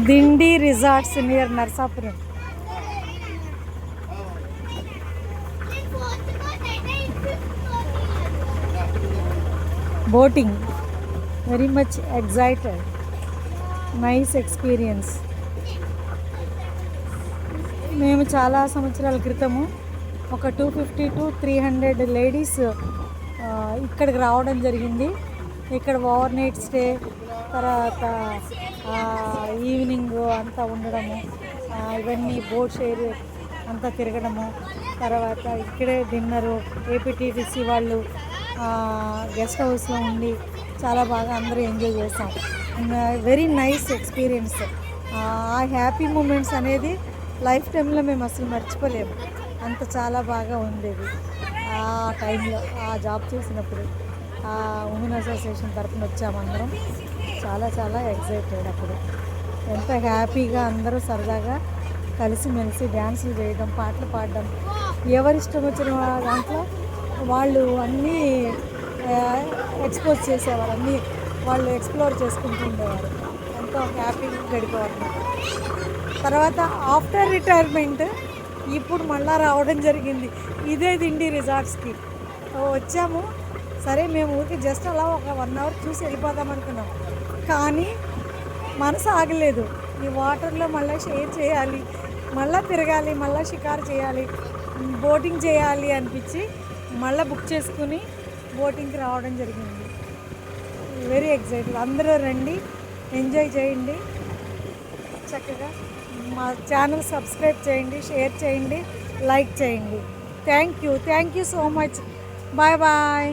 Dindi resorts near Narsapuram. Boating very much excited, nice experience. మేము చాలా సంవత్సరాల క్రితము ఒక 250 to 300 లేడీస్ ఇక్కడికి రావడం జరిగింది. ఇక్కడ ఓవర్ నైట్ స్టే, తర్వాత ఈవినింగ్ అంతా ఉండడము, ఇవన్నీ బోట్ షేర్ అంతా తిరగడము, తర్వాత ఇక్కడే డిన్నరు, ఏపీటీటీసీ వాళ్ళు గెస్ట్ హౌస్లో ఉండి చాలా బాగా అందరూ ఎంజాయ్ చేస్తాం. Very nice experience. ఆ హ్యాపీ మూమెంట్స్ అనేది లైఫ్ టైంలో మేము అసలు మర్చిపోలేము. అంత చాలా బాగా ఉండేది ఆ టైంలో. ఆ జాబ్ చేసినప్పుడు ఉమెన్ అసోసియేషన్ తరఫున వచ్చామందరం. చాలా చాలా ఎగ్జైటెడ్. అప్పుడు ఎంత హ్యాపీగా అందరూ సరదాగా కలిసిమెలిసి డ్యాన్సులు చేయడం, పాటలు పాడడం, ఎవరిష్టం వచ్చిన దాంట్లో వాళ్ళు అన్నీ ఎక్స్పోజ్ చేసేవారు, అన్నీ వాళ్ళు ఎక్స్ప్లోర్ చేసుకుంటూ ఉండేవారు. ఎంతో హ్యాపీగా గడిపేవారు. తర్వాత ఆఫ్టర్ రిటైర్మెంట్ ఇప్పుడు మళ్ళీ రావడం జరిగింది ఇదే దిండి రిసార్ట్స్కి వచ్చాము. సరే మేము ఊరికి జస్ట్ అలా ఒక 1 hour చూసి వెళ్ళిపోదాం అనుకున్నాం, కానీ మనసు ఆగలేదు. ఈ వాటర్లో మళ్ళీ షేర్ చేయాలి, మళ్ళీ తిరగాలి, మళ్ళీ షికారు చేయాలి, బోటింగ్ చేయాలి అనిపించి మళ్ళీ బుక్ చేసుకుని బోటింగ్కి రావడం జరిగింది. Very excited. అందరూ రండి, ఎంజాయ్ చేయండి. చక్కగా మా ఛానల్ సబ్స్క్రైబ్ చేయండి, షేర్ చేయండి, లైక్ చేయండి. Thank you so much. Bye bye.